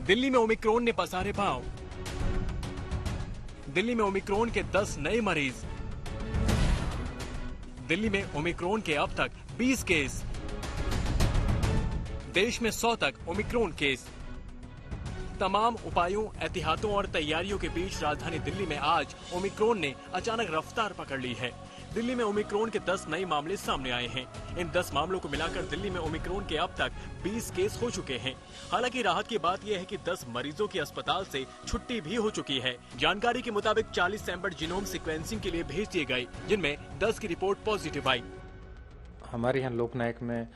दिल्ली में ओमिक्रॉन ने पसारे पांव। दिल्ली में ओमिक्रॉन के 10 नए मरीज। दिल्ली में ओमिक्रॉन के अब तक 20 केस। देश में 100 तक ओमिक्रॉन केस। तमाम उपायों, एहतियातों और तैयारियों के बीच राजधानी दिल्ली में आज ओमिक्रॉन ने अचानक रफ्तार पकड़ ली है। दिल्ली में ओमिक्रॉन के 10 नए मामले सामने आए हैं। इन 10 मामलों को मिलाकर दिल्ली में ओमिक्रॉन के अब तक 20 केस हो चुके हैं। हालांकि राहत की बात यह है कि 10 मरीजों की अस्पताल से छुट्टी भी हो चुकी है। जानकारी के मुताबिक 40 सैंपल जीनोम सीक्वेंसिंग के लिए भेज दिए गए, जिनमें 10 की रिपोर्ट पॉजिटिव आई। हमारे यहाँ लोकनायक में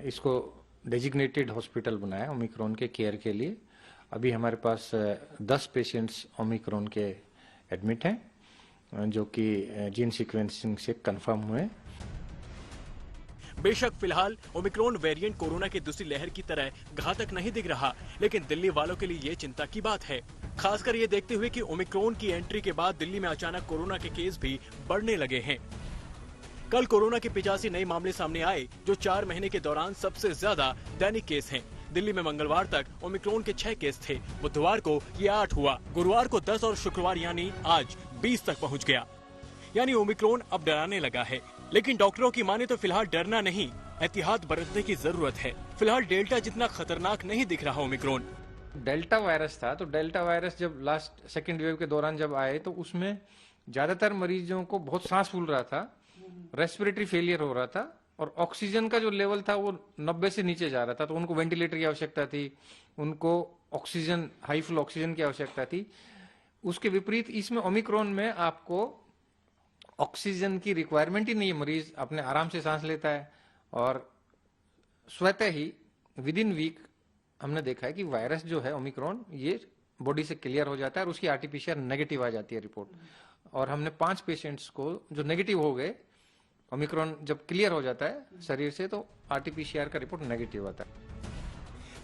इसको डेजिग्नेटेड हॉस्पिटल बनाया ओमिक्रॉन के केयर के लिए। अभी हमारे पास 10 पेशेंट्स ओमिक्रॉन के एडमिट हैं, जो कि जीन सीक्वेंसिंग से कंफर्म हुए। बेशक फिलहाल ओमिक्रॉन वेरिएंट कोरोना की दूसरी लहर की तरह घातक नहीं दिख रहा, लेकिन दिल्ली वालों के लिए ये चिंता की बात है, खासकर ये देखते हुए कि ओमिक्रॉन की एंट्री के बाद दिल्ली में अचानक कोरोना के केस भी बढ़ने लगे हैं। कल कोरोना के 85 नए मामले सामने आए, जो 4 महीने के दौरान सबसे ज्यादा दैनिक केस हैं। दिल्ली में मंगलवार तक ओमिक्रॉन के 6 केस थे, बुधवार को ये 8 हुआ, गुरुवार को 10 और शुक्रवार यानी आज 20 तक पहुंच गया। यानी ओमिक्रॉन अब डराने लगा है। लेकिन डॉक्टरों की माने तो फिलहाल डरना नहीं, एहतियात बरतने की जरूरत है। फिलहाल डेल्टा जितना खतरनाक नहीं दिख रहा ओमिक्रॉन। डेल्टा वायरस था, तो डेल्टा वायरस जब लास्ट सेकेंड वेव के दौरान जब आए तो उसमें ज्यादातर मरीजों को बहुत सांस फूल रहा था, रेस्पिरेटरी फेलियर हो रहा था और ऑक्सीजन का जो लेवल था वो 90 से नीचे जा रहा था, तो उनको वेंटिलेटर की आवश्यकता थी, उनको ऑक्सीजन, हाई फ्लो ऑक्सीजन की आवश्यकता थी। उसके विपरीत इसमें ओमिक्रॉन में आपको ऑक्सीजन की रिक्वायरमेंट ही नहीं है, मरीज अपने आराम से सांस लेता है और स्वतः ही विद इन वीक हमने देखा है कि वायरस जो है ओमिक्रॉन ये बॉडी से क्लियर हो जाता है और उसकी आरटीपीसीआर नेगेटिव आ जाती है रिपोर्ट। और हमने 5 पेशेंट्स को जो नेगेटिव हो गए, ओमिक्रॉन जब क्लियर हो जाता है शरीर से तो आरटीपीसीआर का रिपोर्ट नेगेटिव आता है।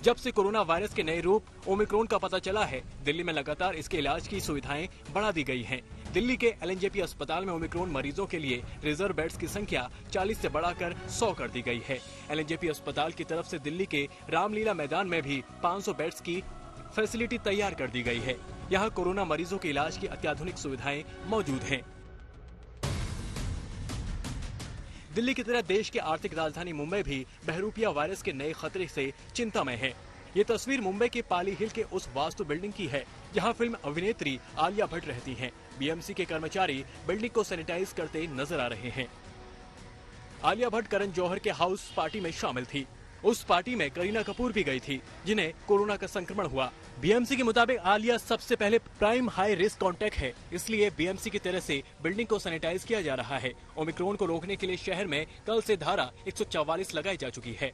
जब से कोरोना वायरस के नए रूप ओमिक्रॉन का पता चला है, दिल्ली में लगातार इसके इलाज की सुविधाएं बढ़ा दी गई हैं। दिल्ली के एलएनजेपी अस्पताल में ओमिक्रॉन मरीजों के लिए रिजर्व बेड्स की संख्या 40 से बढ़ाकर 100 कर दी गई है। एलएनजेपी अस्पताल की तरफ से दिल्ली के रामलीला मैदान में भी 500 बेड्स की फैसिलिटी तैयार कर दी गई है। यहाँ कोरोना मरीजों के इलाज की अत्याधुनिक सुविधाएं मौजूद हैं। दिल्ली की तरह देश की आर्थिक राजधानी मुंबई भी बहरूपिया वायरस के नए खतरे से चिंता में है। ये तस्वीर मुंबई के पाली हिल के उस वास्तु बिल्डिंग की है जहां फिल्म अभिनेत्री आलिया भट्ट रहती हैं। बीएमसी के कर्मचारी बिल्डिंग को सैनिटाइज करते नजर आ रहे हैं। आलिया भट्ट करण जौहर के हाउस पार्टी में शामिल थी। उस पार्टी में करीना कपूर भी गई थी, जिन्हें कोरोना का संक्रमण हुआ। बीएमसी के मुताबिक आलिया सबसे पहले प्राइम हाई रिस्क कॉन्टैक्ट है, इसलिए बीएमसी की तरफ से बिल्डिंग को सैनिटाइज किया जा रहा है। ओमिक्रॉन को रोकने के लिए शहर में कल से धारा 144 लगाई जा चुकी है।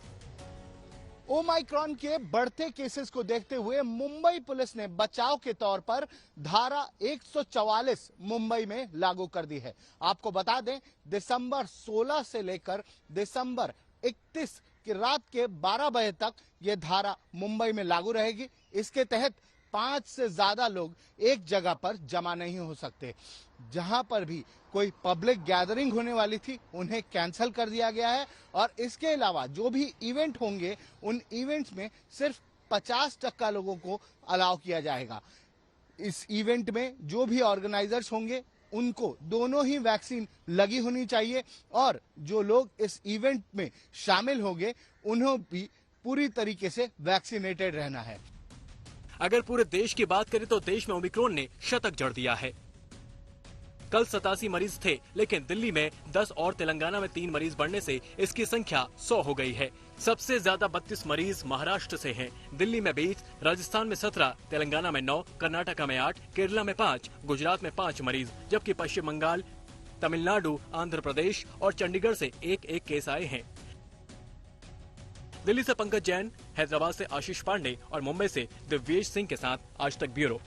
ओमाइक्रॉन के बढ़ते केसेस को देखते हुए मुंबई पुलिस ने बचाव के तौर पर धारा 144 मुंबई में लागू कर दी है। आपको बता दें, दिसंबर 16 से लेकर दिसंबर 31 की रात के 12 बजे तक ये धारा मुंबई में लागू रहेगी। इसके तहत 5 से ज्यादा लोग एक जगह पर जमा नहीं हो सकते। जहां पर भी कोई पब्लिक गैदरिंग होने वाली थी, उन्हें कैंसिल कर दिया गया है और इसके अलावा जो भी इवेंट होंगे, उन इवेंट्स में सिर्फ 50% लोगों को अलाउ किया जाएगा। इस इवेंट में जो भी ऑर्गेनाइजर्स होंगे, उनको दोनों ही वैक्सीन लगी होनी चाहिए और जो लोग इस इवेंट में शामिल होंगे, उन्हें भी पूरी तरीके से वैक्सीनेटेड रहना है। अगर पूरे देश की बात करें तो देश में ओमिक्रॉन ने शतक जड़ दिया है। कल 87 मरीज थे, लेकिन दिल्ली में 10 और तेलंगाना में 3 मरीज बढ़ने से इसकी संख्या 100 हो गई है। सबसे ज्यादा 32 मरीज महाराष्ट्र से हैं। दिल्ली में 20, राजस्थान में 17, तेलंगाना में 9, कर्नाटका में 8, केरला में 5, गुजरात में 5 मरीज, जबकि पश्चिम बंगाल, तमिलनाडु, आंध्र प्रदेश और चंडीगढ़ से एक केस आए हैं। दिल्ली से पंकज जैन, हैदराबाद से आशीष पांडे और मुंबई से दिव्येश सिंह के साथ आज तक ब्यूरो।